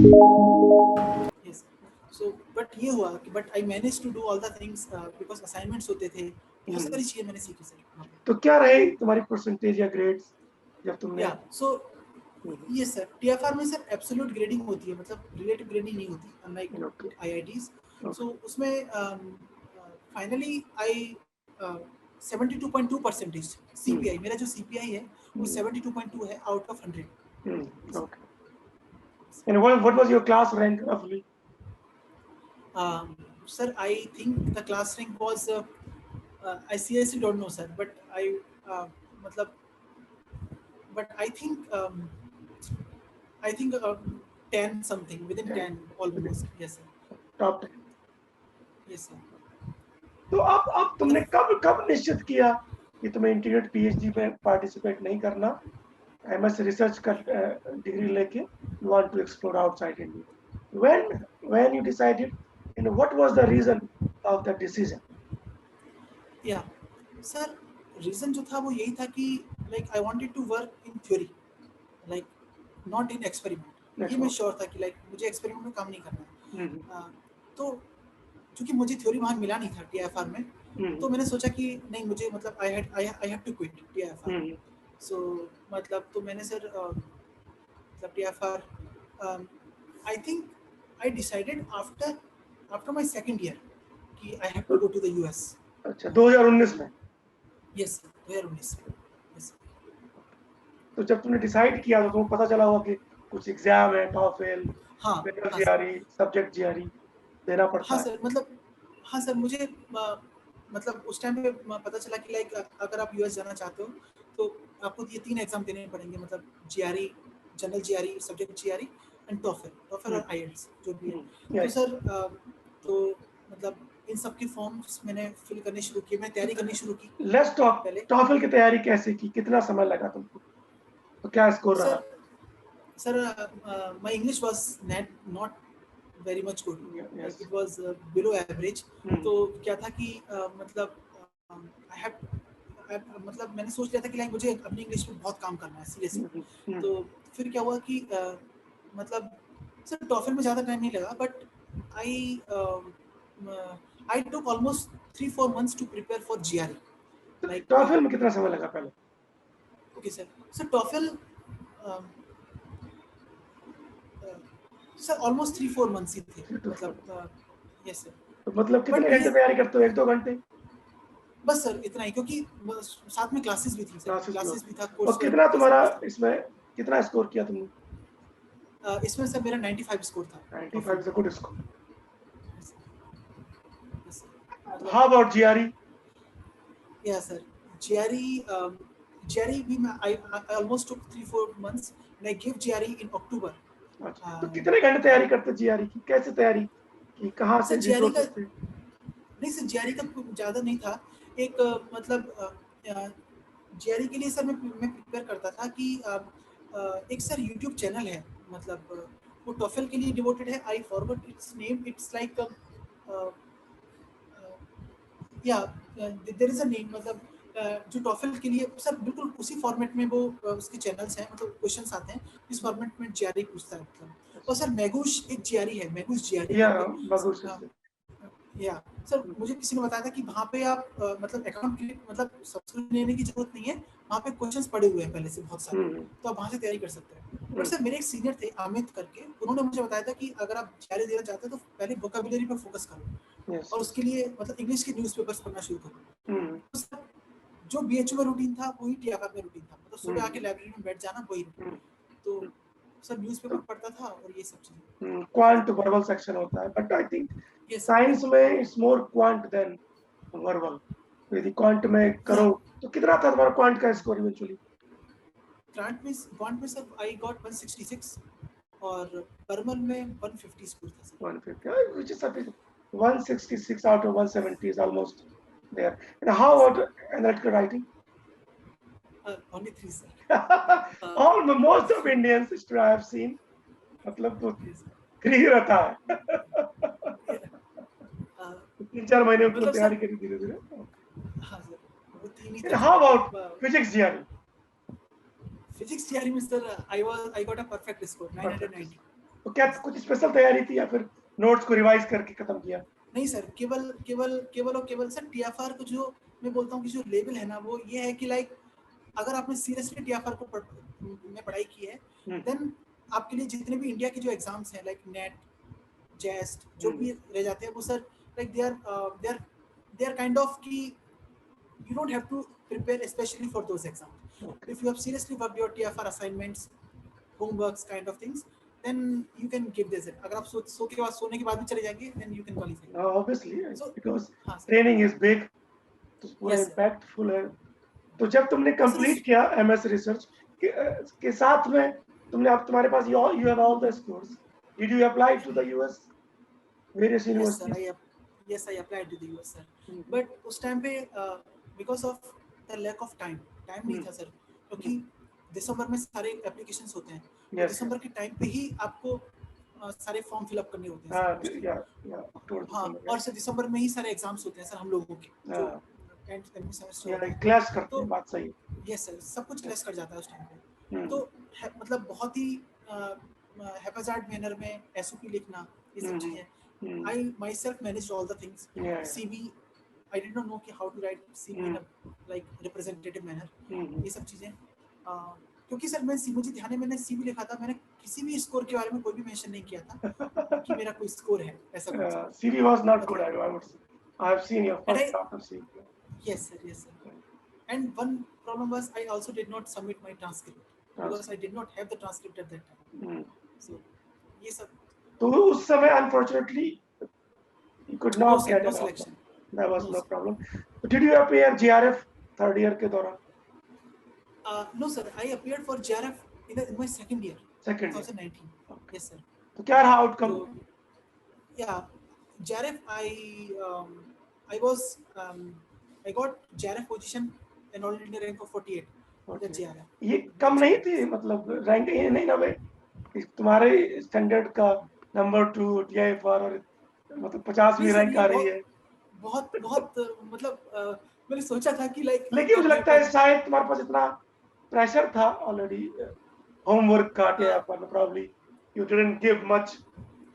Yes. So but ये हुआ कि but I managed to do all the things because assignments होते थे, बहुत हम्म, सारी चीजें मैंने सीखी सर वहाँ पे। तो क्या रहे तुम्हारी परसेंटेज या ग्रेड्स जब तुमने? या सो हम्म, ये सर टीएफआर में सर एब्सोल्यूट ग्रेडिंग होती है, मतलब रिलेटिव ग्रेडिंग नहीं होती unlike okay IITs. Okay so उसमें finally I 72.2 percentage hmm, CPI, मेरा जो सीपीआई है वो हम्म, 72.2 है out of 100। Okay. And what was your class rank roughly? Sir, I think the class rank was I seriously don't know, sir, but uh, matlab, but I think 10 something within 10 10 within almost. Yes, sir. top 10। Yes, sir. तो अब तुमने मतलब कब कब निश्चित किया कि तुम्हें इंटीग्रेट पीएचडी में पार्टिसिपेट नहीं करना, एमएस रिसर्च का डिग्री लेके you want to explore outside India? When you decided, what was the reason of that decision? या सर रीजन जो था वो यही था कि like I wanted to work in theory, like not in experiment. ये Next मैं one. श्योर था कि लाइक मुझे एक्सपेरिमेंट में काम नहीं करना हम्म, है। तो क्योंकि मुझे थ्योरी वहाँ मिला नहीं था टीआईएफआर में, हम्म, तो मैंने सोचा कि नहीं मुझे मतलब I have to quit TIFR. Hmm, so मतलब तो मैंने सर मतलब TIFR I think I decided after after my second year कि आई हैव टू तो गो टू द यूएस। अच्छा 2019 में। यस सर 2019 में। यस। तो जब तुमने डिसाइड किया तो तुम्हें पता चला होगा कि कुछ एग्जाम है, टॉफेल, हाँ जनरल हाँ सर। जीआरई, सब्जेक्ट जीआरई देना हाँ पड़ता है। सर मतलब हाँ सर मुझे मतलब उस टाइम पे पता चला कि लाइक अगर आप यूएस जाना चाहते हो तो आपको ये 3 एग्जाम देने पड़ेंगे, मतलब GRE, general GRE, subject GRE and TOEFL TOEFL hmm, और आईएलटीएस जो भी है। तो यस। सर तो मतलब इन सब के फॉर्म्स मैंने फिल करने शुरू किए, मैं तैयारी करनी शुरू की लेट्स टॉक पहले। टॉफल की तैयारी कैसे की, कितना समय लगा तुमको, तो क्या स्कोर रहा? Sir sir my English was not very much good, yes. Like it was below average. तो क्या था कि मतलब आई हैव मतलब मैंने सोच लिया था कि लाइक मुझे अपनी इंग्लिश में बहुत काम करना है सीरियसली। तो फिर क्या हुआ कि मतलब सर टॉफल में ज़्यादा टाइम नहीं लगा, but I I took almost 3-4 months to prepare for GRE like. TOEFL में कितना समय लगा पहले? Okay sir, sir TOEFL sir almost 3-4 months ही थे 3 to 4। मतलब। Yes sir. तो मतलब कितने बट घंटे ये तैयारी करते हो, 1-2 घंटे? बस सर इतना ही, क्योंकि साथ में क्लासेस भी थी सर, क्लासेस भी क्लासेस होती भी है। था, और कोर्स वर्क कितना ये सब तुम्हारा कुछ था। इसमें, कितना स्कोर किया तुमने? इसमें सर मेरा 95 स्कोर था टॉफल 95 इज में। A good score. Yes, yes, sir. मतलब how about GRE? Yeah sir GRE GRE भी मैं I almost took 3-4 months and I give GRE in October. अच्छा, तो कितने घंटे तैयारी करते जीआरई की, कैसे तैयारी की, कहाँ सर से जीआरई का रिसोर्सेज थे? नहीं सर जीआरई का ज़्यादा नहीं था। एक मतलब जीआरई के लिए सर मैं प्रिपेयर करता था कि एक सर यूट्यूब चैनल है, मतलब वो टॉफल के लिए डिवोटेड है। I forgot it's name, it's like या देयर इज अ नेम, मतलब जो टॉफल के लिए सर बिल्कुल उसी फॉर्मेट में वो उसके चैनल्स हैं, मतलब क्वेश्चंस आते हैं इस फॉर्मेट में जीआरई पूछता है मतलब। और सर मैगूश एक जीआरई है, मैगूश जीआरई या करके। बगुर हाँ, से। या सर मुझे किसी ने बताया था कि वहाँ पे आप मतलब अकाउंट के लिए मतलब सब्सक्रिप्शन लेने की जरूरत नहीं है, वहाँ पे क्वेश्चंस पड़े हुए हैं पहले से बहुत सारे, तो आप वहाँ से तैयारी कर सकते हैं। बट सर मेरे एक सीनियर थे अमित करके, उन्होंने मुझे बताया था कि अगर आप जीआरई देना चाहते हैं तो पहले वोकैबुलरी पे फोकस करो यस और यस। उसके लिए मतलब इंग्लिश के न्यूज़पेपर्स पढ़ना शुरू करो। तो सर जो बीएचयू में रूटीन था वही टीआईएफआर में रूटीन था, मतलब सुबह आके लाइब्रेरी में बैठ जाना वही रूटीन। तो सर न्यूज़पेपर पढ़ता था और ये सब चीज़ें। क्वांट वर्बल सेक्शन होता है, but I think yes science में it's more quant than verbal. यदि क्वांट में या करो तो कितना था तुम्हारा क्वांट का स्कोर इवेंचुअली? क्वांट में सर आई गॉट 166 और परमल में 150 स्कोर था sir. 150, which is sufficient. 166 out of 170 is almost there. And how yes about analytical writing? Only 3 sir. All most of Indians history I have seen, मतलब तो yes 3 रहता है। 3-4 महीने में तुम मतलब तैयारी सर करी धीरे धीरे। हाँ सर वो 3 ही And था how sir. about physics GRE? Physics GRE में sir I got a perfect score Perfect. 990। तो क्या कुछ स्पेशल तैयारी थी या फिर नोट्स को रिवाइज करके खत्म किया? नहीं सर, केवल केवल केवल और केवल सर टीएफआर को जो मैं बोलता हूँ कि जो लेवल है ना वो ये है कि लाइक अगर आपने सीरियसली टीएफआर को में पढ़ाई की है देन आपके लिए जितने भी इंडिया के जो एग्जाम्स हैं लाइक नेट जेस्ट जो भी रह जाते हैं वो sir like they are kind of कि you don't have to prepare especially for those exams. Okay. If you have seriously worked your TFR assignments, homeworks kind of things, then you can give this it. अगर आप सो के बाद सोने के बाद भी चले जाएंगे then you can qualify. Obviously, So, because हाँ सर. training is big, तो पूरा Yes, sir. impactful है. तो जब तुमने कंप्लीट किया MS रिसर्च के साथ में तुमने अब तुम्हारे पास you have all the scores. Did you apply to the US various universities? Yes, I applied to the US sir. But उस टाइम पे because of the lack of time नहीं था सर, क्योंकि दिसंबर में सारे एप्लीकेशंस होते हैं. Yes, दिसंबर के टाइम पे ही आपको सारे फॉर्म फिल अप करने होते हैं. हाँ, और सर दिसंबर में ही सारे एग्जाम्स होते हैं सर हम लोगों के जो एंड सेमेस्टर होता है. क्लैश करते हैं, बात सही. यस सर, सब कुछ क्लैश कर जाता है उस टाइम पे. तो मतलब बहुत ही हैप्पीजार्ड मैनर में एसओपी लिखना ये सब चीजें. I myself managed all the things. CV, I did not know how to write CV in a like representative manner. ये सब चीजें क्योंकि सर मैं मुझे ध्यान है मैंने CV लिखा था, मैंने किसी भी स्कोर के बारे में कोई भी मेंशन नहीं किया था कि मेरा कोई स्कोर है ऐसा कुछ. CV was not good, I would say. I have seen your first draft of CV. Yes sir. And one problem was I also did not submit my transcript because I did not have the transcript at that time. So ये सब. तो उस समय unfortunately you could not get a selection. That was no problem. Did you appear JRF third year के दौरान? No sir, I appeared for JRF in my second year. 2019. Okay. Yes sir. तो क्या रहा outcome? Yeah, JRF I got JRF position and all India rank of 48. Okay. JRF. ये कम नहीं थी मतलब rank ये नहीं ना भाई तुम्हारे स्टैंडर्ड का नंबर 2 TIFR और मतलब 50वीं रैंक आ रही है. बहुत मतलब मैंने सोचा था कि लाइक लेकिन मुझे लगता है शायद तुम्हारे पास इतना प्रेशर था ऑलरेडी होमवर्क का TIFR probably you didn't give much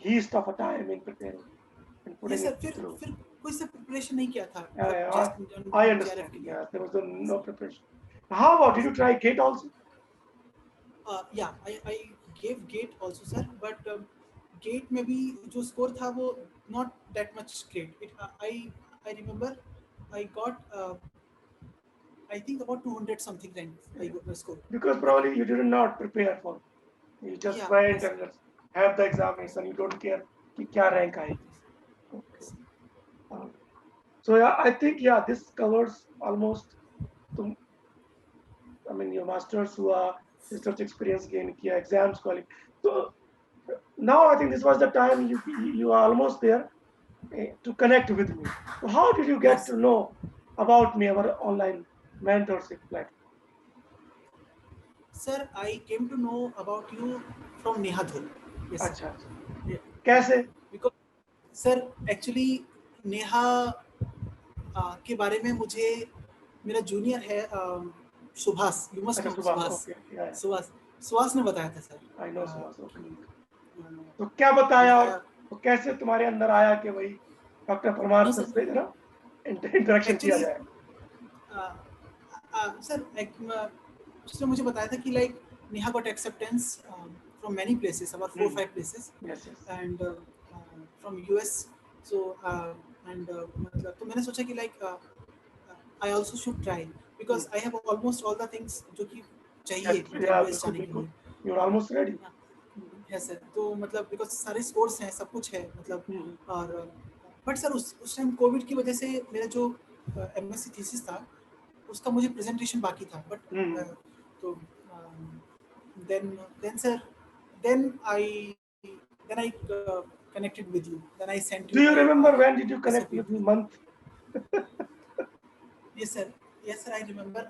heat of a time in preparing and putting it through. फिर कोई से प्रिपरेशन नहीं किया था. I understand. Yeah, there was no preparation. How about did you try GATE also? Yeah, I gave GATE also sir, but GATE में भी जो score था वो not that much great. I remember I got I think about 200 something rank I got the score. Because probably you did not prepare for it. You just went and just have the examination. You don't care कि क्या rank आएगी. Okay. So yeah, I think this covers almost. I mean your masters who are research experience gain किया exams qualify. So now I think this was the time you are almost there to connect with me. So how did you get to know about me, our online mentorship platform? Sir, I came to know about you from Neha Dhul. Yes. अच्छा. कैसे? Because sir actually Neha के बारे में मुझे मेरा junior है Subhash, you must know Subhash ने बताया था सर. I know Subhash. तो क्या बताया और तो कैसे तुम्हारे अंदर आया कि भाई डॉक्टर परमार सर से जरा इंटरेक्शन किया जाए? सर उसने मुझे बताया था कि like Neha got acceptance from many places, about 4-5 places and from US. So मतलब तो मैंने सोचा कि like I also should try because I have almost all the things जो कि चाहिए यूएस जाने के लिए. You are almost ready. Yes sir. तो मतलब बिकॉज सारे स्कोर्स हैं, सब कुछ है मतलब. और बट सर उस टाइम कोविड की वजह से मेरा जो एमएससी थीसिस था उसका मुझे प्रेजेंटेशन बाकी था. बट तो then sir then I connected with you. Then I sent you. Do you remember when did you connect with me? Month? Yes sir, I remember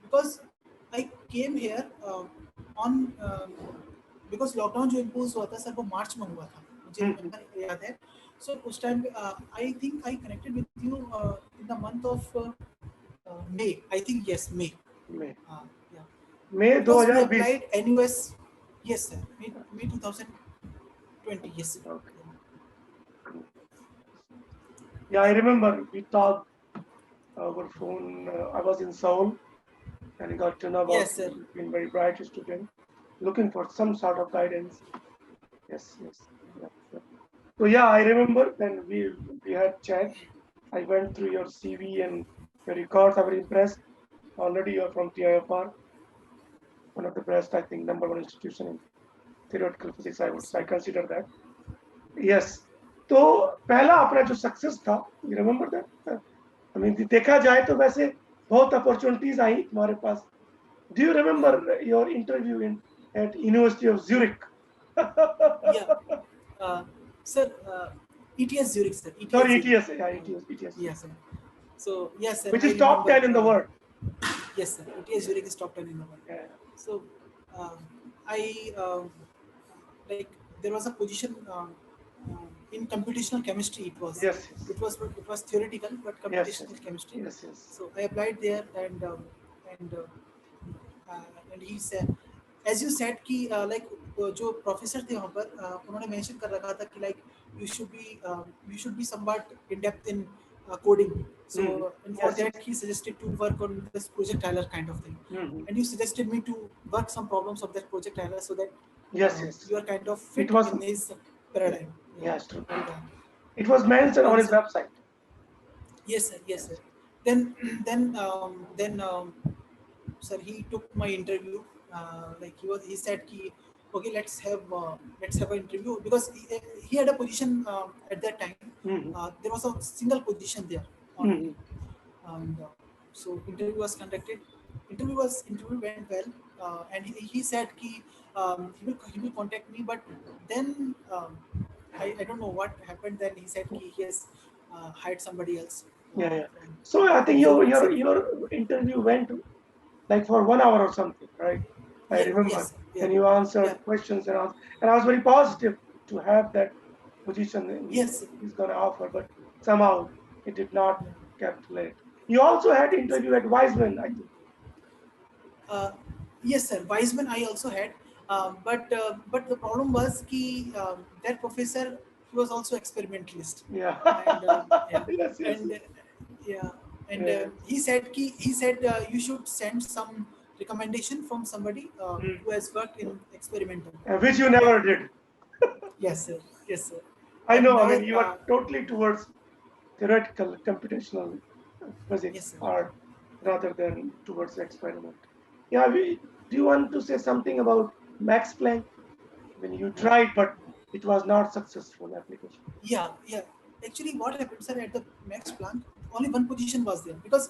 because I came here on because lockdown जो impose हुआ था sir वो मार्च में हुआ था, मुझे याद है. So उस time I think I connected with you in the month of May. I think yes, May. May 2020. NUS. Yes sir, May 2020. 20, yes. Okay. Yeah, I remember we talked over phone. I was in Seoul and I got to know about Yes, sir. you being very bright student, looking for some sort of guidance. Yes, yes. Yeah, sure. So yeah, I remember when we had chat. I went through your CV and your records. I was impressed. Already you're from TIFR, one of the best, I think, number one institution in theoretical physics. I consider that. Yes. तो पहला अपना जो success था, you remember that? I mean, देखा जाए तो वैसे बहुत अपॉर्चुनिटीज आई तुम्हारे पास. Do you remember your interview at University of Zurich? Yeah. Sir, ETS Zurich, sir. Sorry, Zurich. ETS. Yeah, ETS. Yes, sir. So, yes, sir. Which I is top remember, 10 in the world. Yes, sir. ETS Zurich is top 10 in the world. Yeah. So, I like there was a position in computational chemistry. It was. Yes. It was theoretical, but computational chemistry. Yes. So I applied there, and and he said, as you said कि like जो professor थे वहाँ पर उन्होंने mention कर रखा था कि like you should be somewhat in depth in coding. So and for that he suggested to work on this project Tyler kind of thing. And you suggested me to work some problems of that project Tyler so that you are kind of fit in his paradigm. Yes, true. It was mentioned on his website. Yes, sir. Yes, sir. Then sir, he took my interview. Like he said, okay, let's have an interview because he had a position at that time. There was a single position there. And so interview was conducted. Interview went well, and he said he will contact me. But then I don't know what happened. Then he said he has hired somebody else. Yeah. So I think your interview went like for 1 hour or something, right? I remember. Yes, and you answered questions and I was very positive to have that position. Yes, he's going to offer, but somehow it did not kept late. You also had interview at Weizmann, I think. Yes, sir. Weizmann I also had, but the problem was that professor, he was also experimentalist. Yeah. And he said you should send some recommendation from somebody who has worked in experimental. Which you never did. Yes, sir. Yes, sir. I know. I mean, you are totally towards theoretical computational physics, or rather than towards experiment. Yeah. Do you want to say something about Max Planck? When you tried, but it was not successful application. Yeah. Actually, what happened, sir, at the Max Planck, only one position was there because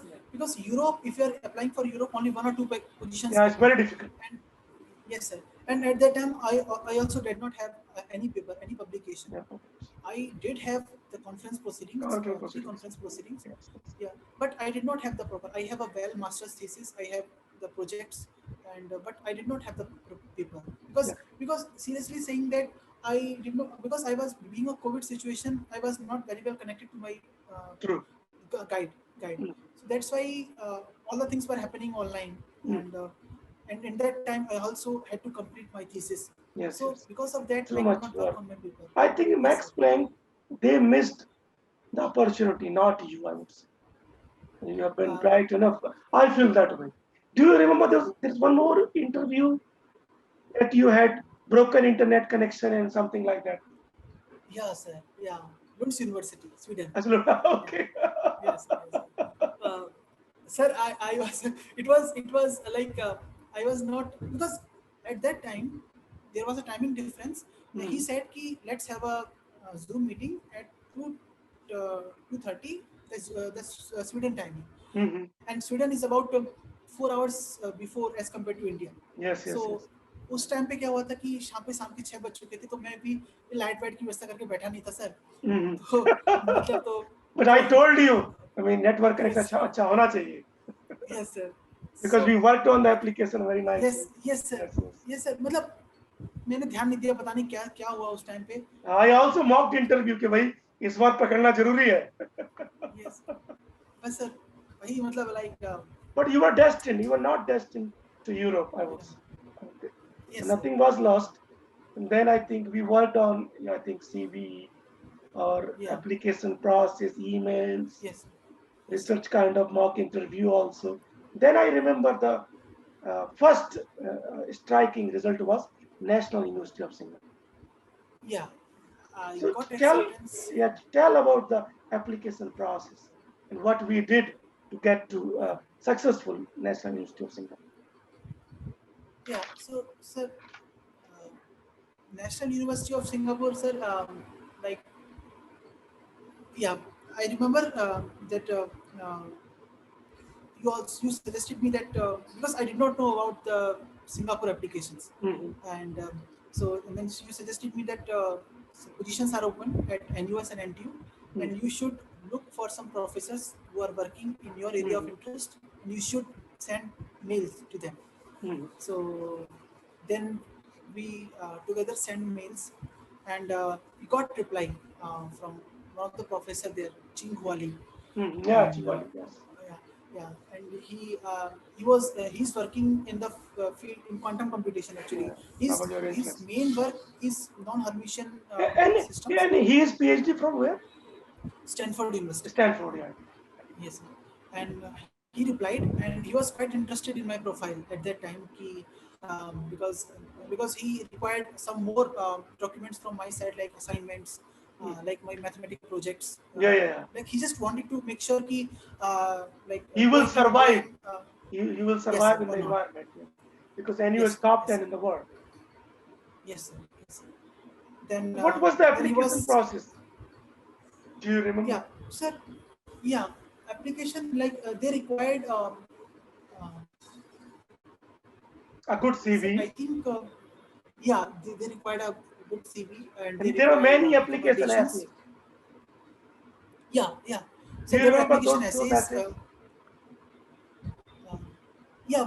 Europe, if you are applying for Europe, only one or two positions. Yeah, it's very difficult. And, yes, sir. And at that time, I also did not have any paper, any publication. Yeah. I did have the conference proceedings, conference proceedings. Yes. Yeah, but I did not have the proper. I have a master's thesis. I have the projects, and but I did not have the paper because seriously saying that I did not, because I was being a COVID situation. I was not very well connected to my guide. So that's why all the things were happening online, and in that time I also had to complete my thesis. So because of that, too I much could not work. work on my paper. I think Max Planck, they missed the opportunity, not you, I would say. You have been bright enough. I feel that way. Do you remember there's one more interview that you had broken internet connection and something like that? Yeah, sir. Yeah. Lunds University, Sweden. Okay. Yes. Sir, I was. It was like I was not, because at that time there was a timing difference. He said ki let's have a Zoom meeting at 2:30. That's Sweden timing. And Sweden is about 4 hours before as compared to India. Yes. उस time पे क्या हुआ था कि शाम के 6 बज चुके थे, तो मैं भी लाइट वाइट की व्यवस्था करके बैठा नहीं था सर. तो मतलब तो But I told you, I mean, network connection अच्छा होना चाहिए. Yes, sir. Because we worked on the application very nicely. Yes, sir. मतलब मैंने ध्यान नहीं दिया, पता नहीं क्या हुआ उस टाइम पे. I also mocked interview कि भाई इस बार पकड़ना जरूरी है. Yes. बस सर वही मतलब like. But you were destined. You were not destined to Europe, I would say. Yes, nothing was lost. And then I think we worked on, I think, CV or Yeah. application process, emails, Yes. Yes. research kind of mock interview also. Then I remember the first striking result was National University of Singapore. Yeah. I So got tell, acceptance. yeah, tell about the application process and what we did to get to successful National University of Singapore. Yeah. So, sir, uh, National University of Singapore, sir, like, yeah, I remember that uh, you suggested me that because I did not know about the Singapore applications, Mm-hmm. and so and then you suggested me that positions are open at NUS and NTU, and you should look for some professors who are working in your area of Mm-hmm. interest, and you should send mails to them. Mm-hmm. So then we together send mails, and we got reply from one of the professor there, Ching Huali, Mm-hmm. Yeah, and Chigwali, yes. yeah, yeah, and he's working in the field in quantum computation. Actually, Yeah, his Nobel Orange his class. main work is non-Hermitian systems, And he is PhD from where? Stanford University. Stanford, yeah. Yes, sir. And he replied, and he was quite interested in my profile at that time. Because he required some more documents from my side, like assignments, like my mathematical projects. Yeah, yeah, yeah. Like he just wanted to make sure He will survive. going. He will Yes, sir. survive in Or the not? environment. Yeah. Because NU is Yes, top yes, 10 sir. in the world. Yes, sir. Yes, sir. Then, What was the then he application was. process? Do you remember? Yeah, sir. Yeah, application like they required. Uh, A good So I CV. think, yeah, they required a good CV and they And there are required many application recommendations. essays. Yeah, yeah. Do So you there were remember application those essays. essays? Uh, yeah,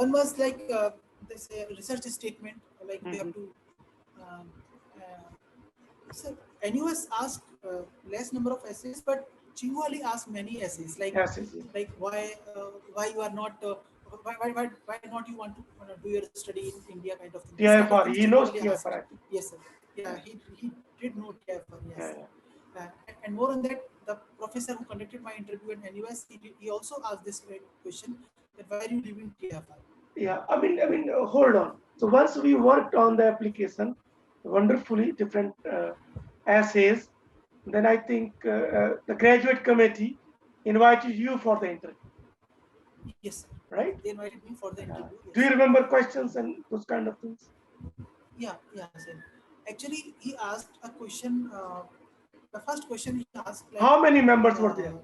one was like they say research statement, like they Mm-hmm. have to. Um, uh, so NUS asked less number of essays, but Chinguali asked many essays, Essays, yeah. like why you are not why not you want to do your study in India, kind of thing. This kind of TIFR. things He knows Chinguali TIFR, asked. I think. Yes, sir. Yeah, Yeah, he did know TFR. yeah, Yes. yeah. And more on that, the professor who conducted my interview at NUS, he also asked this question that why are you leaving TFR? Yeah, hold on. So once we worked on the application, wonderfully different essays, then I think the graduate committee invited you for the interview, Yes, sir. right? They invited me for the interview. Do Yes. you remember questions and those kind of things? Yeah, sir. Actually, he asked a question. The first question he asked, like, How many members were uh, there?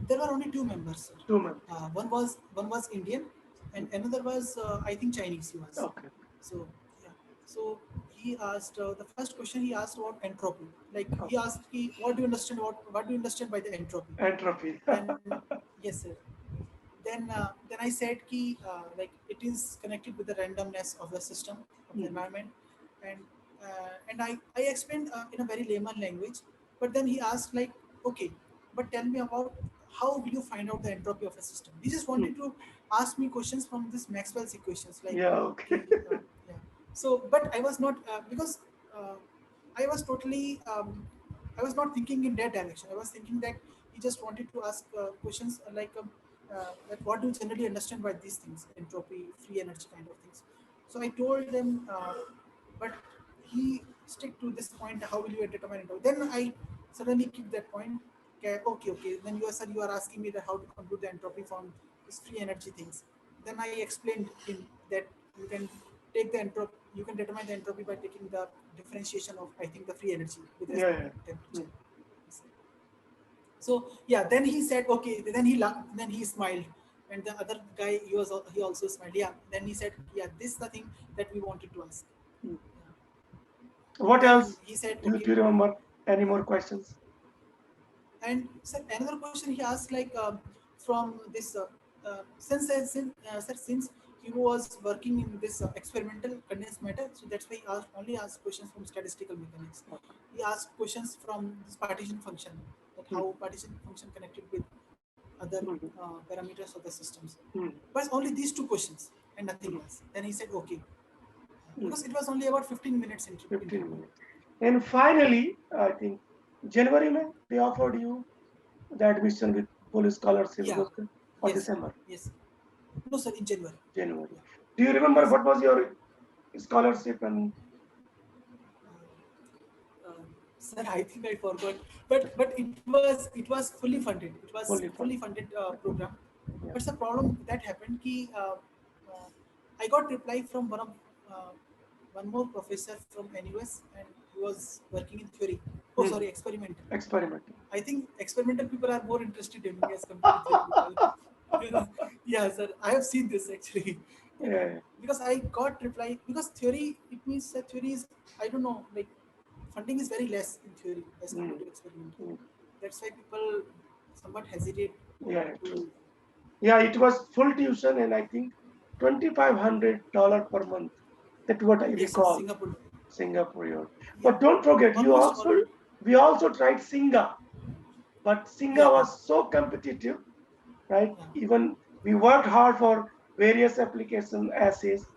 there were only two members, sir. Two members. One was Indian, and another was I think Chinese. He was. Okay. So yeah. So he asked the first question. He asked about entropy. Like he Okay. asked, what do you understand by the entropy? Entropy. Then yes, sir. Then I said ki like it is connected with the randomness of the system of the Mhm. environment, and I explained in a very layman language. But then he asked like, okay, but tell me about how will you find out the entropy of a system? He just wanted to ask me questions from this Maxwell's equations, like Yeah, okay. yeah. So, but I was not because uh, I was totally I was not thinking in that direction. I was thinking that he just wanted to ask questions like what do you generally understand by these things, entropy, free energy kind of things. So I told them, but he stick to this point. How will you determine entropy? Then I suddenly kicked that point. Okay. Then you are asking me that how to compute the entropy from this free energy things. Then I explained him that you can take the entropy, you can determine the entropy by taking the differentiation of I think the free energy with Yeah, respect yeah. to temperature. Mm. So yeah, then he said okay. Then he smiled, and the other guy he also smiled. Yeah. Then he said yeah, this is the thing that we wanted to ask. Mm. Yeah. What Then else? he said Do okay, you remember any more questions? and sir, another question he asked like from this since he was working in this experimental condensed matter, so that's why he only asked questions from statistical mechanics. Okay. He asked questions from this partition function, like Mm. how partition function connected with other Mhm. parameters of the systems. Mm. But only these two questions and nothing Mm. else. Then he said okay. because it was only about 15 minutes 15 minutes. And finally, I think January mein, they offered you the admission with full scholarship Yeah. or Yes. December? Yes. No, sir, in January. January. Yeah. Do you remember what was your scholarship and Sir, I think I forgot, but it was fully funded. It was fully funded program. Yeah. But the problem that happened कि uh, I got reply from uh, one more professor from NUS, and he was working in theory. Oh, sorry, experimental. Experimental. I think experimental people are more interested in me as compared to theory people. Yeah, sir, I have seen this actually. Yeah. Because I got reply, because theory, it means that theory is, I don't know, like funding is very less in theory as compared to experimental. That's why people somewhat hesitate. Yeah, To, true. Yeah, it was full tuition, and I think $2,500 per month. That's what I yes, sir, recall. Singapore. Singapore. Yeah. But don't forget, Almost all. we also tried Singa, but Singa Yeah. was so competitive, right? Yeah. Even we worked hard for various application essays,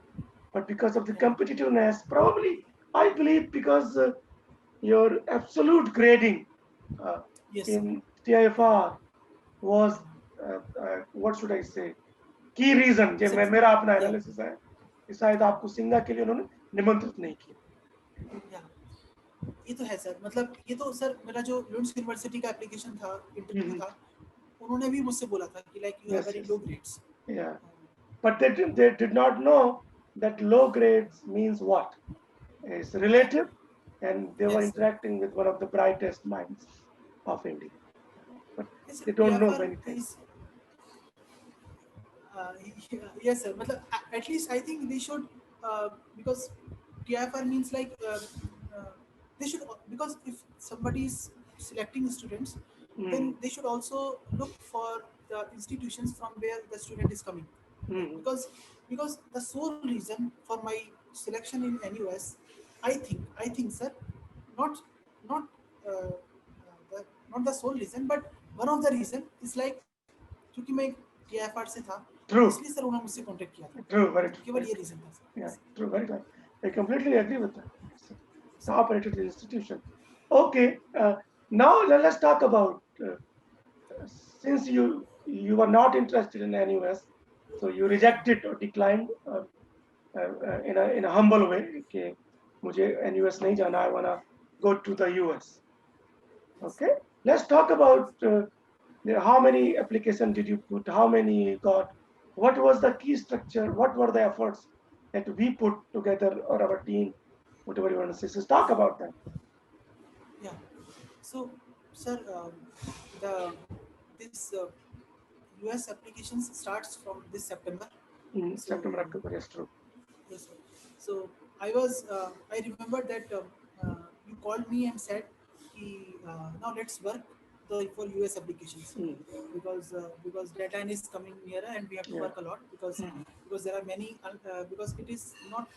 but because of the Yeah. competitiveness, probably I believe because your absolute grading uh, Yes, sir. in TIFR was what should I say, की reason जो मैं मेरा अपना Yeah. Analysis है कि शायद आपको सिंगा के लिए उन्होंने निमंत्रित नहीं किया. Yeah. ये तो है सर, मतलब ये तो सर मेरा जो लुंड्स यूनिवर्सिटी का एप्लीकेशन था, इंटरव्यू था, उन्होंने भी मुझसे बोला था कि like you have very low grades. Yeah, but they did not know that low grades means what. It's relative, and they were Yes, sir. interacting with one of the brightest minds of India. But Yes, they don't know TFR many things. is yes, sir. मतलब at least I think they should because TFR means like they should, because if somebody is selecting students, then they should also look for the institutions from where the student is coming. Because the sole reason for my selection in NUS, I think sir, not not uh, not the sole reason, but one of the reason is like क्योंकि मैं TFR से था, इसलिए sir उन्होंने मुझसे contact किया था. True, very true. केवल ये रीजन था. Yeah, true, very good. I completely agree with that. It's a top-rated institution. Okay, now let's talk about since you were not interested in NUS, so you rejected or declined in a humble way. Okay, मुझे NUS नहीं जाना. I wanna go to the US. Okay, let's talk about how many applications did you put, how many you got, what was the key structure, what were the efforts that we put together or our team, whatever you want to say. So talk about that. Yeah. So, sir, this US applications starts from this September. September, October, yes, true. Yes, sir. So I remember that you called me and said, now let's work for US applications because deadline is coming nearer and we have to work a lot because there are many because it is not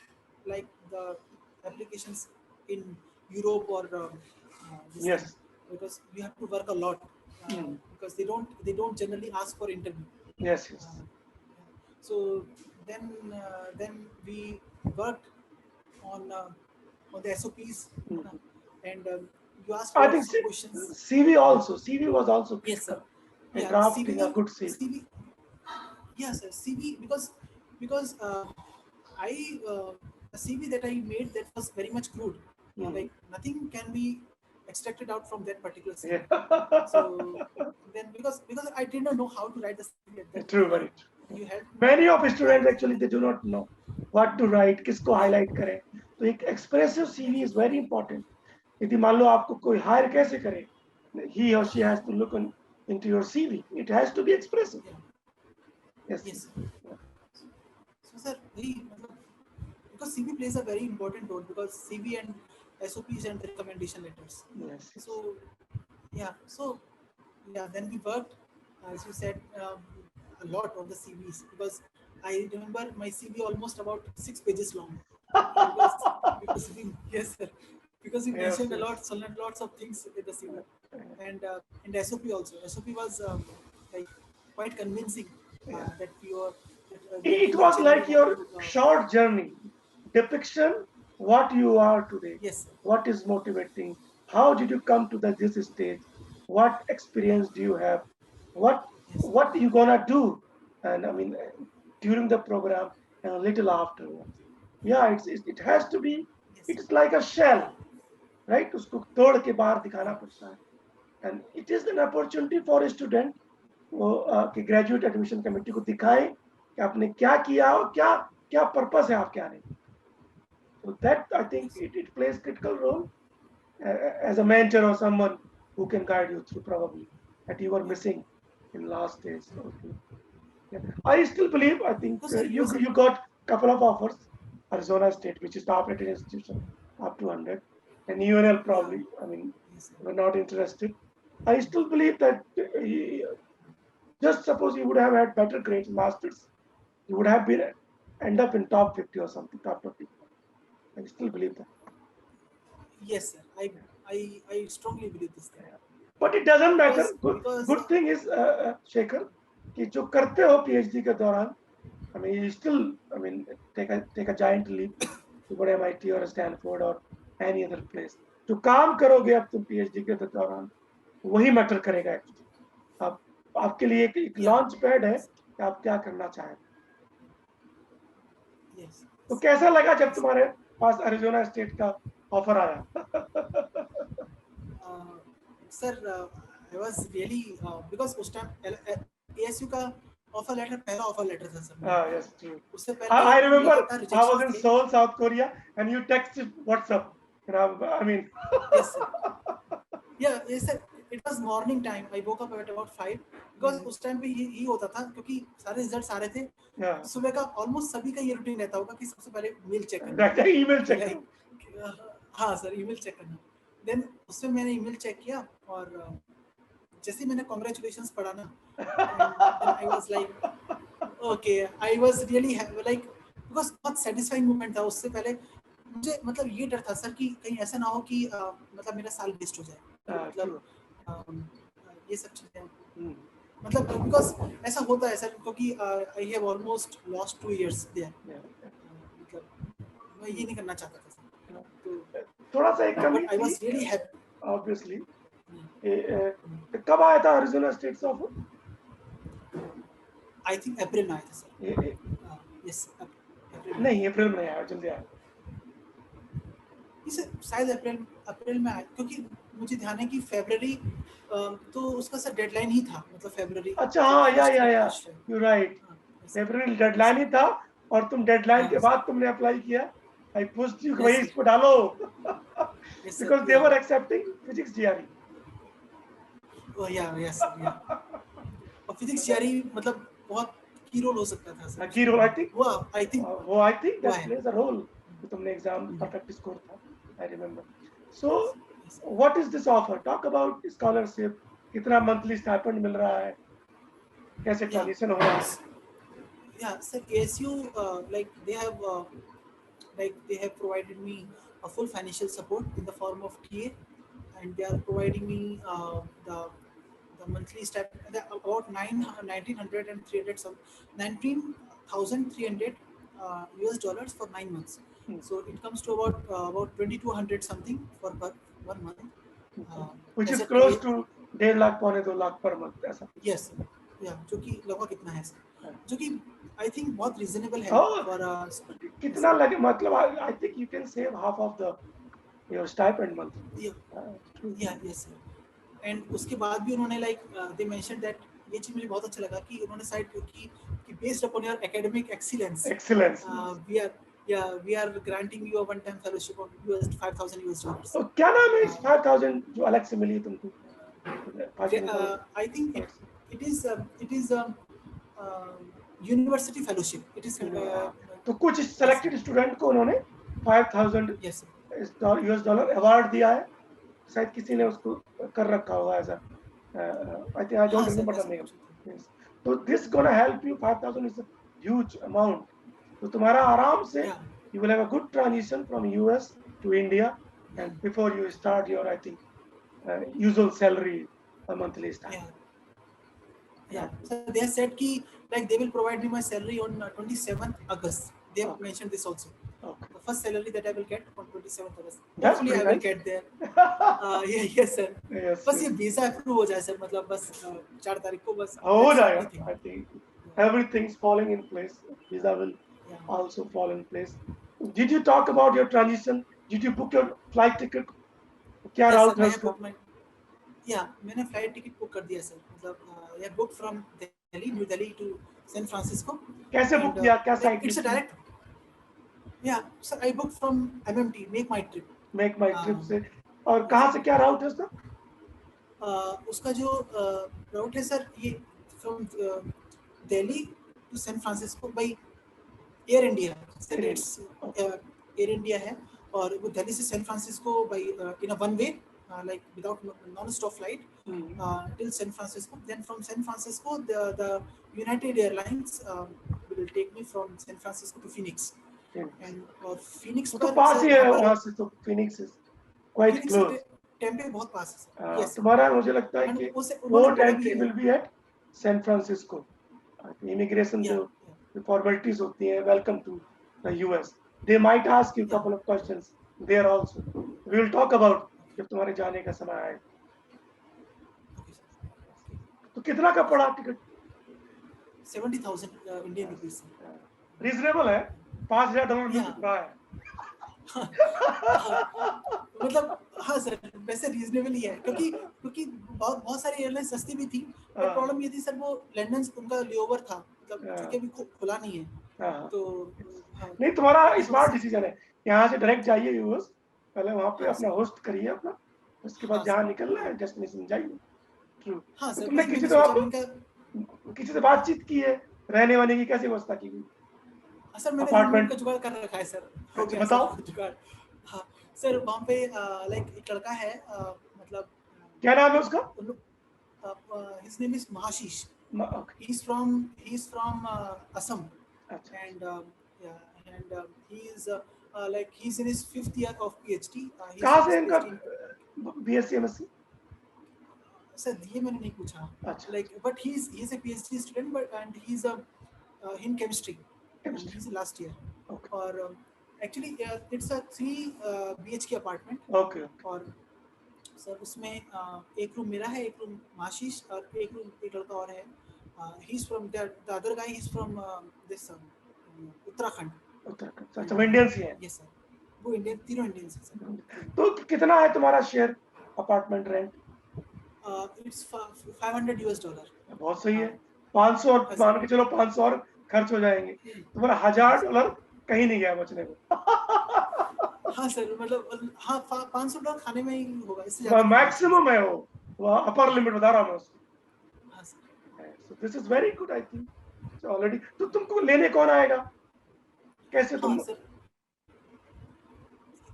like the applications in Europe or yes thing, because you have to work a lot because they don't generally ask for interview. Yes. So then we worked on the SOPs and you asked I for think some questions. CV was also yes, sir. And drafting a good CV. Yes, sir. CV because I the CV that I made, that was very much crude. Like nothing can be extracted out from that particular CV. So then because I did not know how to write the CV at that True, very true. You helped Many of students actually they do not know what to write, किसको highlight करें. तो एक expressive CV is very important. यदि मान लो आपको कोई hire कैसे करे, he or she has to look into your CV. It has to be expressive. Yes. So sir, because CV plays a very important role, because CV and SOPs and recommendation letters. Yes. So then we worked, as you said, a lot on the CVs, because I remember my CV almost about 6 pages long. Yes, sir. Because we mentioned lots of things in the CV, and SOP also. SOP was like quite convincing that we were. It was like your short journey. depiction what you are today. Yes, sir. What is motivating? How did you come to this stage? What experience do you have? What Yes, what you gonna do? And I mean, during the program and a little afterwards. Yeah, it has to be. yes, It's like a shell, right? उसको तोड़ के बाहर दिखाना पड़ता है. And it is an opportunity for a student वो कि graduate admission committee को दिखाए कि आपने क्या किया और क्या क्या पर्पस है आपके आने का. So that I think yes, it plays critical role as a mentor or someone who can guide you through probably that you were yeah. missing in last days. Okay. Yeah. I still believe I think No, sir, it was you got couple of offers. Arizona State, which is top rated institution, up to 100, and UNL yeah, probably. I mean, yes, sir. were not interested. I still believe that just suppose you would have had better grades, masters, you would have been end up in top 50 or something, top 20. I still believe that. Yes, sir. I strongly believe this thing Yeah. But it doesn't matter. because Good thing is, Shekhar, कि जो करते हो PhD के दौरान, I mean, you still, I mean, take a giant leap to go to MIT or Stanford or any other place. जो काम करोगे अब तुम PhD के दौरान, वही मैटर करेगा एक्चुअली. आप आपके लिए एक yeah, लॉन्च पैड है कि आप क्या करना चाहें. yes, तो yes, कैसा लगा जब yes. तुम्हारे पास अरिजोना स्टेट का ऑफर आया? Sir I was really because उस टाइम एएसयू का ऑफर लेटर पहला ऑफर लेटर था सर मेरा. Yes, true. उससे पहले I remember लगातार I was रिजेक्शंस in थे. Seoul, South Korea, and you texted WhatsApp. You know, I mean, Yes, sir. Yeah, yes, sir. It was morning time. I woke up at about 5 because उस time पे ये होता था क्योंकि सारे results आ रहे थे. yeah, सुबह का ऑलमोस्ट सभी का ये रूटीन रहता होगा कि सबसे पहले मेल चेक करना. that email check. हाँ सर, ईमेल चेक करना. देन उसमें मैंने ईमेल चेक किया और जैसे ही मैंने कांग्रेचुलेशंस पढ़ा ना, then I was like okay, I was really like because बहुत सेटिस्फाइंग मोमेंट था. उससे पहले मुझे मतलब ये डर था सर कि कहीं ऐसा ना हो कि मतलब मेरा साल वेस्ट हो जाए. मतलब ये सब चीजें मतलब बिकॉज ऐसा होता है सर क्योंकि I have almost lost 2 years there. मतलब मैं ये नहीं करना चाहता था सर. तो थोड़ा सा एक कमी आई वाज रियली हैप्पी ऑब्वियसली. कब आया था अरिजोना स्टेट से ऑफर? आई थिंक अप्रैल में आया था सर. यस नहीं, अप्रैल में आया, जल्दी आया. इसे शायद अप्रैल में आया क्योंकि मुझे ध्यान है कि फरवरी तो उसका सर डेडलाइन ही था. मतलब फरवरी. अच्छा, हाँ, या यू राइट. फरवरी डेडलाइन ही था और तुम डेडलाइन के बाद तुमने अप्लाई किया. आई पुश्ड यू कि भाई इसको डालो because they were accepting physics GRE. Yes और फिजिक्स जीआरई मतलब बहुत की रोल हो सकता था sir. Key role I think that plays a role. तुमने एग्जाम परफेक्ट स्कोर था. I remember. So what is this offer? Talk about scholarship. कितना monthly stipend मिल रहा है? कैसे ट्रांजिशन हो रहा है? Yeah, sir, ASU they have provided me a full financial support in the form of TA, and they are providing me the monthly stipend about 1900 and 300 some 19,300 US dollars for 9 months. So it comes to about 2200 something for 1 month. Which is close to 1.5 lakh पौने 2 lakh per month ऐसा. Yes, जो कि लगभग कितना है sir, जो कि I think बहुत रीजनेबल है फॉर कितना लगे. मतलब I think you can save half of the your stipend month. Yes sir. And उसके बाद भी उन्होंने लाइक दे मेंशन दैट ये चीज मुझे बहुत अच्छा लगा कि उन्होंने साइड कि based upon your academic excellence we are granting you a one time fellowship of $5,000 US. क्या नाम है इस 5,000 जो अलग से मिली तुमको? I think it is university fellowship. It is तो कुछ selected student को उन्होंने 5,000 yes US डॉलर अवार्ड दिया है. शायद किसी ने उसको कर रखा होगा ऐसा. I think I don't remember the name. Yes. So this gonna help you. 5,000 is a huge amount. तो तुम्हारा आराम से you will have a good transition from US to India, and before you start your I think usual salary a monthly start. So they said like they will provide me my salary on 27th August. They have mentioned this also. Okay. The first salary that I will get on 27th August. That's Hopefully I pretty will nice. get there. Yeah, yes sir. Yes, बस yes. ये visa approve हो जाए sir, मतलब बस 4 तारीख को बस. हो That's the only जाएगा. thing. I think everything's falling in place. Visa will Yeah. also fall in place. Did you talk about your transition? Did you book your flight ticket? क्या Yes sir, route है I have उसका? booked my. Yeah, मैंने flight ticket book कर दिया sir. मतलब I booked from Delhi, New Delhi to San Francisco. कैसे And book किया? क्या like site it's a direct. Yeah, so I booked from MMT, Make My Trip. Make my trip से? और Yes. कहाँ से क्या राउट है उसका? उसका जो राउट है सर, ये from Delhi to San Francisco by Air India sir. Air it's Air India है, और वो दिल्ली से San Francisco by in a one way, like without non-stop flight till San Francisco. Then from San Francisco, the United Airlines will take me from San Francisco to Phoenix. And Phoenix वो तो पर पास ही sir है वहाँ से, तो Phoenix is quite Phoenix close. से tempeh बहुत पास है सर. Yes. तुम्हारा मुझे लगता है And कि उसे उन्होंने पोर्ट बोला भी एंट्री है. Will be at San Francisco. Immigration Yeah, जो फॉर्मेलिटीज होती हैं, welcome to the US, they might ask you couple of questions there also. We will talk about जब तुम्हारे जाने का समय आए. okay, sir. तो कितना का पड़ा टिकट? 70,000 Indian rupees. रीजनेबल है. $5,000 में Yeah. कितना है? मतलब हाँ सर, वैसे रीजनेबल ही है, क्योंकि बहुत सारी एयरलाइन सस्ती भी थी, पर प्रॉब्लम ये थी सर, वो लंदन उनका लेओवर था, मतलब क्योंकि अभी खुला नहीं है. तो नहीं, तुम्हारा स्मार्ट डिसीजन है. यहाँ से डायरेक्ट जाइए यूएस, पहले वहाँ पे हाँ, अपना होस्ट करिए अपना, उसके बाद हाँ, जहाँ सर. निकलना है डेस्टिनेशन जाइए. ट्रू. हाँ तो सर, तुमने वही किसी मैंने से सोचा. वहाँ किसी से बातचीत की है? रहने वाने की कैसी व्यवस्था की गई? सर मैंने Apartment. रूममेट का जुगाड़ कर रखा है सर. हो अच्छा, गया बताओ. सर जुगाड़. हाँ सर, वहाँ पे लाइक एक लड़का है, मतलब क्या नाम है उसका? his name is Mahashish. Okay. He's from Assam. अच्छा. And yeah, and he is like he's in his 5th year of PhD. कहाँ से इनका बीएससी एमएससी? सर ये मैंने नहीं पूछा. अच्छा. Like but he's a PhD student, but and he's in chemistry. And he's in last year. Okay. और actually it's a 3 BHK apartment. Okay. और सर उसमें एक रूम मेरा है, एक रूम माशीश, और एक रूम एक लड़का और है. He's from the other guy is from this Uttarakhand. अच्छा, इंडियंस ही हैं. यस सर, वो इंडियन, तीनों इंडियंस हैं सर. तो कितना है तुम्हारा शेयर अपार्टमेंट रेंट? इट्स $500. बहुत सही है. 500 और मान के चलो 500 और खर्च हो जाएंगे, तुम्हारा $1,000 कहीं नहीं गया बचने को. हाँ सर, मतलब हाँ $500 खाने में ही होगा, इससे ज्यादा मैक्सिमम है वो अपर लिमिट बता रहा हूँ मैं उसको. हाँ sir. So this is very good, I think. So already, तो तुमको लेने कौन आएगा? कैसे तुम? हाँ सर,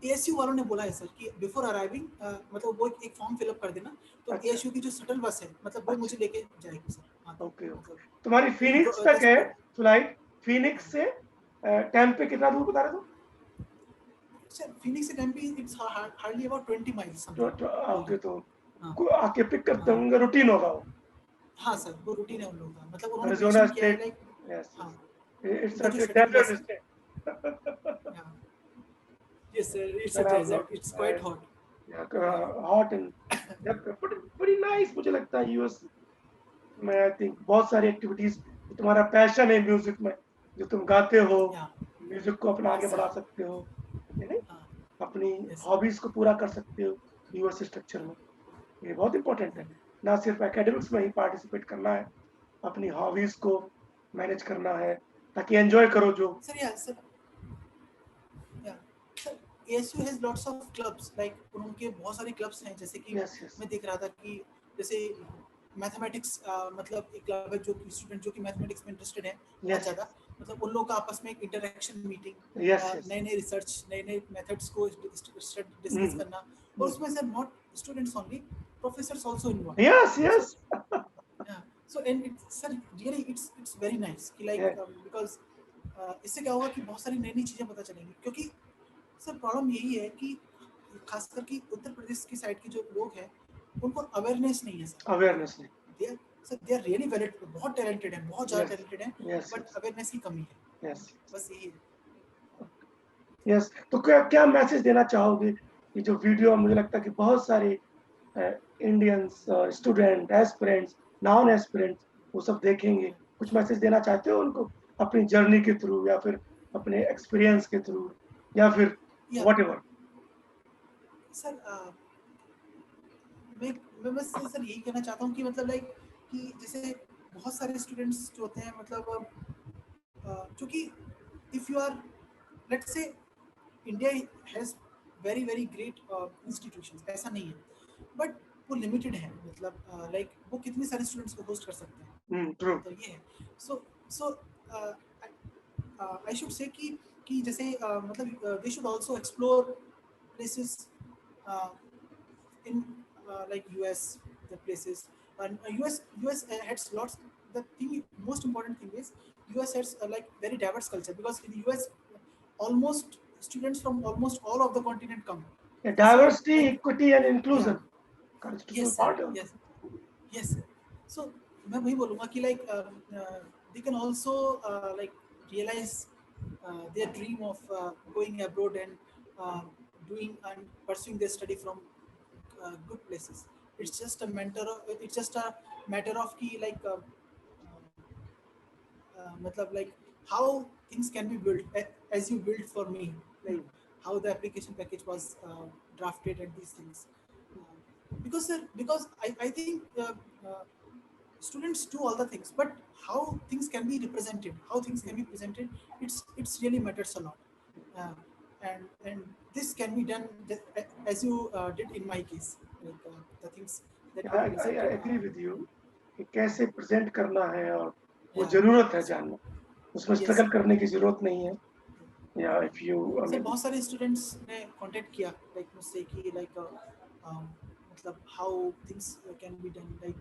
ASU वालों ने बोला है सर कि बिफोर अराइविंग मतलब वो एक फॉर्म फिलअप कर देना, तो अच्छा. ASU की जो शटल बस है, मतलब वो मुझे लेके जाएगी सर. हाँ, ओके. तुम्हारी फिनिक्स तक है फ्लाइट. फिनिक्स से टेम्पे कितना दूर बता रहे हो? सर फिनिक्स से Tempe it's hardly about 20 miles. Okay. तो आके पिक करते होंगे, रूटीन होगा वो. हाँ सर, वो रूटीन है उन लोगों का, मतलब उन्होंने Arizona mention किया है, State. like Yes. हाँ. It's उनका such जो a schedule desert है. state. Yeah. Yes sir, it's a desert. It's quite hot. Yeah, hot and pretty nice. मुझे लगता है यूएस में आई थिंक बहुत सारी एक्टिविटीज. तुम्हारा पैशन है म्यूजिक में, जो तुम गाते हो, म्यूजिक को अपना आगे बढ़ा सकते हो, अपनी हॉबीज को पूरा कर सकते हो यूएस स्ट्रक्चर में. ये बहुत इंपॉर्टेंट है. ना सिर्फ एकेडमिक्स में ही पार्टिसिपेट करना है, अपनी हॉबीज को मैनेज करना है ताकि एंजॉय करो जो. सर या sir ASU has lots of clubs, like उनके बहुत सारे क्लब्स हैं, जैसे कि मैं देख रहा था कि जैसे मैथमेटिक्स, मतलब एक क्लब है जो कि स्टूडेंट जो कि मैथमेटिक्स में इंटरेस्टेड है बहुत ज़्यादा, मतलब उन लोगों का आपस में एक इंटरेक्शन मीटिंग, नए रिसर्च, नए मेथड्स को डिस्कस करना, और उसमें sir not students only, professors also involve. Yes. So and it's sir really it's very nice कि like because इससे क्या होगा कि बहुत सारी नई चीजें पता चलेंगी, क्योंकि सर प्रॉब्लम यही है कि खासकर कि उत्तर प्रदेश की साइड के जो लोग हैं उनको अवेयरनेस नहीं है सर. अवेयरनेस नहीं. दे आर रियली वेरी बहुत टैलेंटेड हैं, बहुत ज़्यादा टैलेंटेड हैं, बट अवेयरनेस की कमी है. यस. बस यही है. यस, तो क्या क्या मैसेज देना चाहोगे? ये जो वीडियो मुझे लगता है कि बहुत सारे Indians student, aspirants, non aspirants वो सब देखेंगे। कुछ मैसेज देना चाहते हो उनको अपनी जर्नी के थ्रू या फिर अपने एक्सपीरियंस के थ्रू या फिर या व्हाटएवर? सर मैं मैं बस सर यही कहना चाहता हूँ कि मतलब लाइक कि जैसे बहुत सारे स्टूडेंट्स जो होते हैं मतलब क्योंकि if you are let's say India has very very great institutions, ऐसा नहीं है, बट वो लिमिटेड है, मतलब लाइक वो कितने सारे स्टूडेंट्स को होस्ट कर सकते हैं, ट्रू। तो ये है। सो सो आई शुड से कि जैसे मतलब they should also explore places in like US, the places, and US has lots. The thing, most important thing is US has like very diverse culture, because in the US almost students from almost all of the continent come. So diversity, like equity and yeah, inclusion constitutional yes sir, part of yes, yes sir. So मैं वही बोलूँगा कि like they can also like realize their dream of going abroad and uh, doing and pursuing their study from good places. It's just a matter of ki like matlab like how things can be built as you built for me, like how the application package was drafted and these things. Because sir, because I think students do all the things, but how things can be represented, how things can be presented, it's really matters a lot. Uh, and this can be done as you did in my case, like the things that you I presented. agree with you कि कैसे present करना है और वो Yeah. ज़रूरत है So जानना। उसमें yes, स्ट्रगल करने की ज़रूरत नहीं है। या if you I sir mean बहुत सारे स्टूडेंट्स ने कांटेक्ट किया लाइक मुझसे कि लाइक मतलब how things can be done, like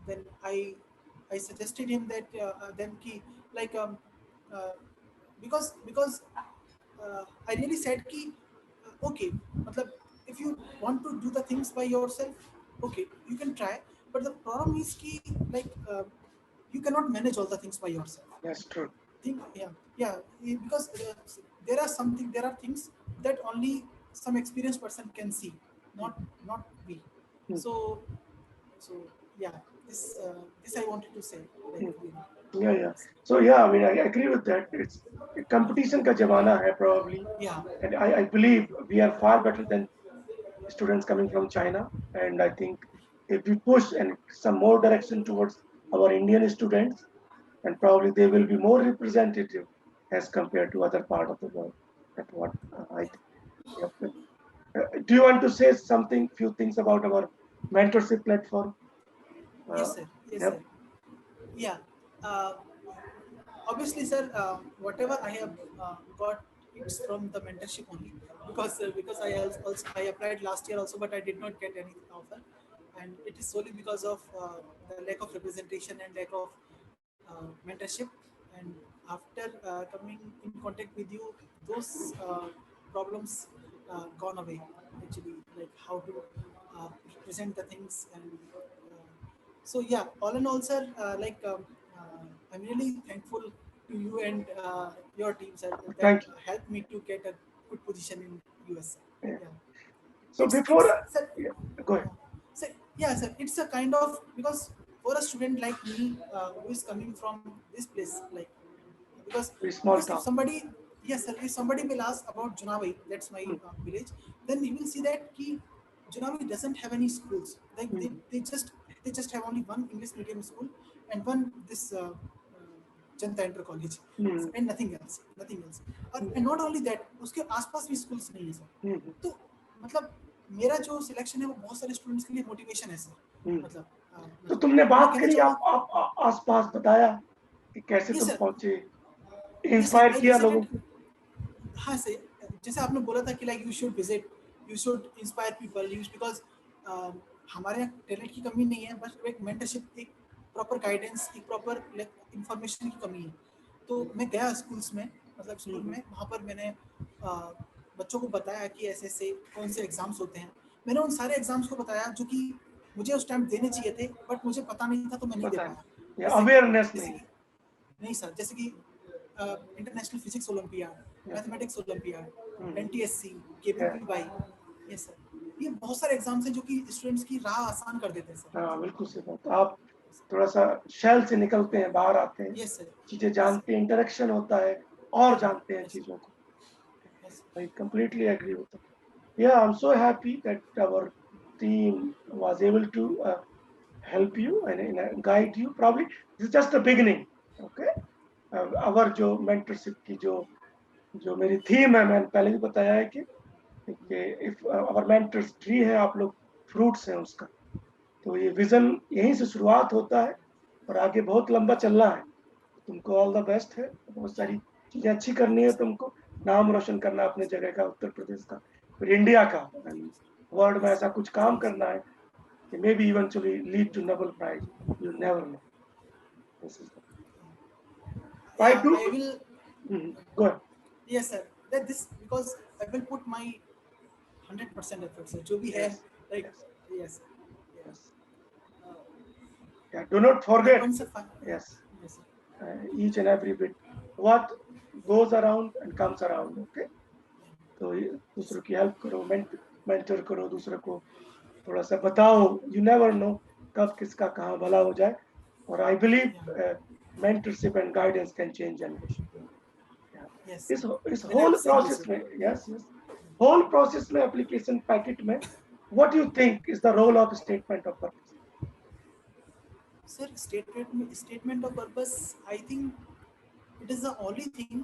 then I suggested him that then कि like because I really said कि okay, मतलब if you want to do the things by yourself, okay, you can try, but the problem is कि like you cannot manage all the things by yourself. That's true. Think because there are things that only some experienced person can see, not we. So so yeah, this I wanted to say, like या so या I mean I agree with that. It's competition का ज़माना है probably, yeah, and I believe we are far better than students coming from China. And I think if we push and some more direction towards our Indian students, and probably they will be more representative as compared to other part of the world. That's what I think. Yep. Do you want to say something, few things about our mentorship platform? Uh, yes sir, yes yep. sir, yeah. uh, Obviously sir, whatever I have got, it's from the mentorship only, because also I applied last year also, but I did not get any offer, and it is solely because of the lack of representation and lack of mentorship. And after coming in contact with you, those problems gone away, actually, like how to present the things. And so yeah, all in all sir, I'm really thankful to you and your team sir, that Thank helped me to get a good position in US. you. Yeah. Yeah, So it's before, sir, yeah, go ahead. so, yeah sir, it's a kind of, because for a student like me who is coming from this place, like because Very small if town. somebody, yes sir, if somebody will ask about Junavi, that's my Hmm. village, then he will see that Junavi doesn't have any schools, like Hmm. they just have only one English medium school and one this Janta Inter College, Hmm. and nothing else. And not only that, उसके आसपास भी schools नहीं है sir. Hmm. तो मतलब मेरा जो selection है वो बहुत सारे स्टूडेंट्स के लिए मोटिवेशन है सर। Hmm. मतलब तो मतलब तुमने मैं बात कहना करी, चाहूँगा, आप आसपास बताया कि कैसे ये तुम सर, पहुंचे, ये सर, इंस्पायर आई किया लोगों विजिटेड, को। हाँ सर, जैसे आपने बोला था कि like you should visit, you should inspire people, use because हमारे यहाँ टैलेंट की कमी नहीं है, बस एक मेंटरशिप, एक प्रॉपर गाइडेंस, एक प्रॉपर इंफॉर्मेशन की कमी है। तो मैं गया स्कूल्स में, मतलब स्कूल में, वहाँ पर मैंने बच्चों को बताया कि ऐसे ऐसे कौन से एग्जाम्स होते हैं। मैंने उन सारे एग्जाम्स को बताया जो कि मुझे उस टाइम देने चाहिए थे, बट मुझे पता नहीं था तो मैं नहीं दे पता पाया। है, अवेयरनेस जैसे नहीं। कि नहीं सर, जैसे कि international physics olympiad, mathematics olympiad, NTSC, KPPY, ये सर, ये बहुत सारे एग्जाम्स हैं जो कि स्टूडेंट्स की राह आसान कर देते हैं सर। हाँ बिल्कुल सही बात। आप थोड़ा सा शेल से निकलते हैं, बाहर आते हैं, यस सर, चीजें जानते हैं, इंटरेक्शन होता है और जानते हैं चीजों को। I completely agree with that. Yeah, I'm so happy that our team was able to help you and guide you. Probably this is just the beginning. Okay, our जो mentorship की जो मेरी थीम है, मैंने पहले भी बताया है कि if our mentors tree है, आप लोग fruits हैं उसका। तो ये विजन यहीं से शुरुआत होता है और आगे बहुत लंबा चलना है। तुमको ऑल द बेस्ट है, बहुत सारी चीजें अच्छी करनी है तुमको, नाम रोशन करना है अपने जगह का, उत्तर प्रदेश का, फिर इंडिया का, वर्ल्ड में ऐसा कुछ काम करना है कि may be eventually lead to Nobel Prize, you never know. This is try yeah, to I will, go ahead. yes sir, that this, because I will put my 100% effort sir, जो भी है, Yes, like, yes, yes, yes. Yeah, do not like forget. once a Yes, yes sir, each and every bit what goes around and comes around. Okay, तो दूसरों की help करो, mentor करो दूसरों को, थोड़ा सा बताओ, यू नेवर नो कब किसका कहाँ भला हो जाए। और I believe mentorship and guidance can change generation. yes sir, इस and I've whole seen process also. में, यस यस, होल प्रोसेस में एप्लीकेशन पैकेट में what you think is the role of statement of purpose? Sir, statement of purpose, I think it is the only thing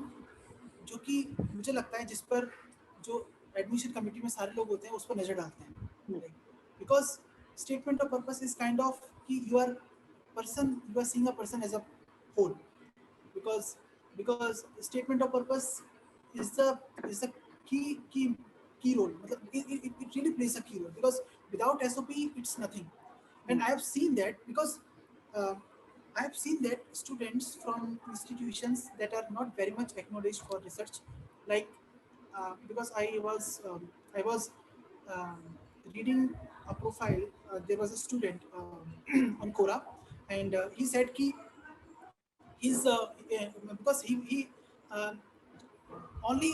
जो कि मुझे लगता है जिस पर जो एडमिशन कमेटी में सारे लोग होते हैं उस पर नजर डालते हैं, because statement of purpose is kind of कि you are seeing a person as a whole, because because statement of purpose is the key key key role, मतलब it really plays a key role, because without SOP it's nothing. And I have seen that, because uh, I have seen that students from institutions that are not very much acknowledged for research, like because I was um, reading a profile. There was a student on Quora, and he said ki he's because he uh, only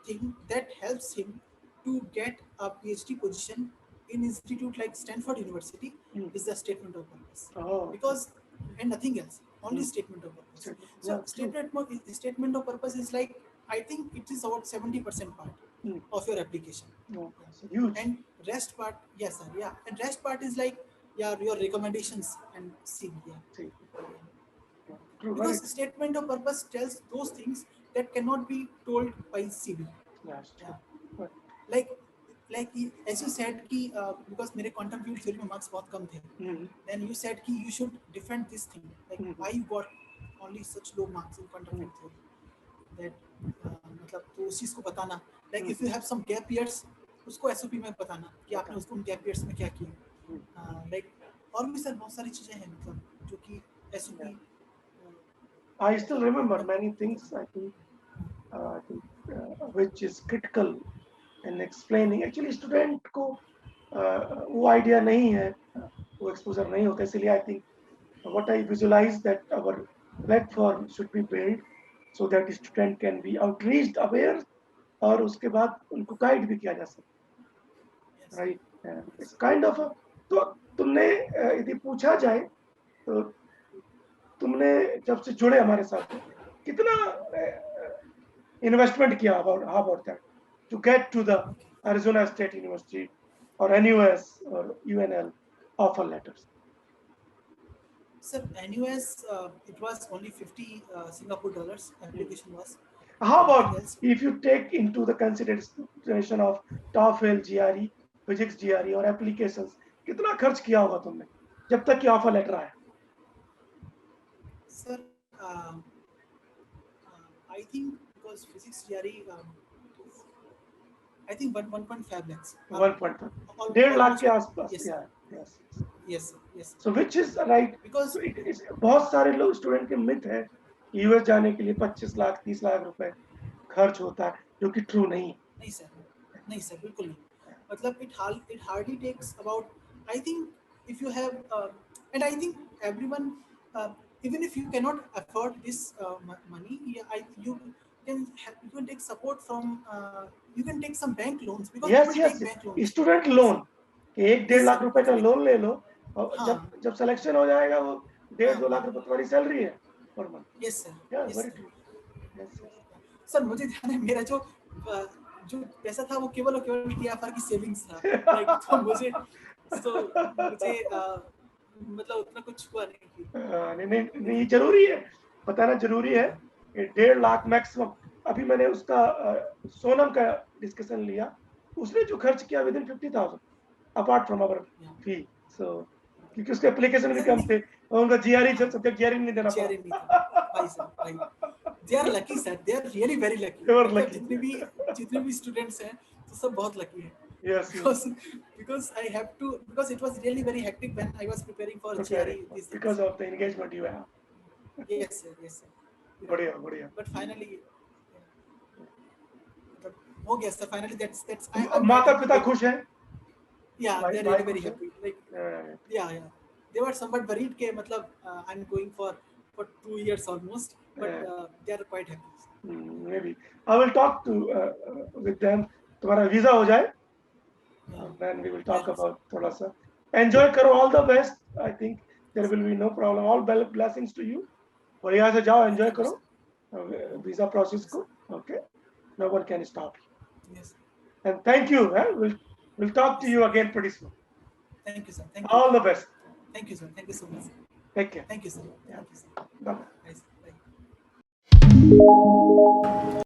thing that helps him to get a PhD position in institute like Stanford University is the statement of purpose. Oh, Because and nothing else, only statement of purpose. So statement of purpose is like, I think it is about 70% part of your application. huge. And rest part, yes sir, yeah, and rest part is like, yeah, your recommendations and CV, yeah. True, very Because statement of purpose tells those things that cannot be told by CV. yes, true. Yeah. like as you said कि because मेरे quantum field theory में marks बहुत कम थे, then you said कि you should defend this thing, like why you got only such low marks in quantum field theory, that मतलब तो उस चीज को बताना, like if you have some gap years उसको SOP में बताना कि आपने उसको उन gap years में क्या किया, like और भी सर बहुत सारी चीजें हैं मतलब जो कि SOP. I still remember many things, I think, which is critical in explaining. Actually, student को वो idea नहीं है, वो exposure नहीं होता, इसलिए I think what I visualize that our platform should be built so that student can be outreached, aware, और उसके बाद उनको guide भी किया जा सकता, right? It's kind of a, तो तुमने यदि पूछा जाए तो तुमने जब से जुड़े हमारे साथ कितना इन्वेस्टमेंट किया, how about that, to get to the Arizona State University or NUS or UNL offer letters? Sir, NUS, it was only 50 Singapore dollars application was. How Nothing about else. if you take into the consideration of TOEFL, GRE, Physics GRE और applications, कितना खर्च किया होगा तुमने जब तक कि offer letter आया? Sir, I think because Physics GRE, I think 1.5 lakhs. 1.5, 1.5 lakh के आसपास. Yes. Yeah, yes. Yes, yes. So which is right? Because so it is, बहुत सारे लोग स्टूडेंट के मिथ है यूएस जाने के लिए 25 लाख 30 लाख रुपए खर्च होता है, जो कि ट्रू नहीं है. नहीं सर बिल्कुल नहीं, मतलब it hardly takes about, I think if you have and I think everyone even if you cannot afford this money, you can take support from you can take some bank loans because Yes, people yes, take bank loans. Student Yes, loan, एक डेढ़ yes sir, lakh रुपए का loan ले लो और हाँ जब जब selection हो जाएगा वो डेढ़ हाँ दो हाँ लाख रुपए तुम्हारी सैलरी है per month. Yes sir Yeah, yes very sir. true. Yes, yes. Sir मुझे ध्यान है मेरा जो पैसा था वो केवल और केवल टीएफआर की सेविंग्स था लाइक तो मुझे मतलब उतना कुछ हुआ नहीं कि नहीं नहीं नहीं जरूरी है, बताना जरूरी है. 1.5 लाख मैक्सिमम. अभी मैंने उसका सोनम का डिस्कशन लिया, उसने जो खर्च किया within 50,000 apart from our fee. So क्योंकि उसके एप्लीकेशन भी सर कम थे और उनका जीआरई हाँ सब्जेक्ट जीआरई नहीं देना शेयर नहीं था भाई पड़ा. साहब भाई they are lucky sir they are really very lucky They were मतलब lucky. जितने भी स्टूडेंट्स हैं तो सब बहुत लकी हैं Yes, because because I have to because it was really very hectic when I was preparing for GRE these things. because of the engagement you have. Yes sir, yes sir. बढ़िया बढ़िया. But finally मतलब हो गया sir. Finally that's माता पिता खुश हैं. Yeah, भाई they're भाई really very खुश हैं. happy. Like yeah. They were somewhat worried कि मतलब I'm going for 2 years almost, but they are quite happy. Maybe I will talk to with them. तुम्हारा वीजा हो जाए and then we will talk about थोड़ा सा. Enjoy करो, all the best. I think there will be no problem. All blessings to you. बढ़िया से जाओ, enjoy करो वीजा प्रोसेस को. Okay, no one can stop you. Yes. And thank you. We'll talk to you again pretty soon. Thank you sir. Thank you. All the best. Thank you sir. Thank you so much. Take care. Thank you sir. Yeah. Thank you sir. Bye. Bye. Bye.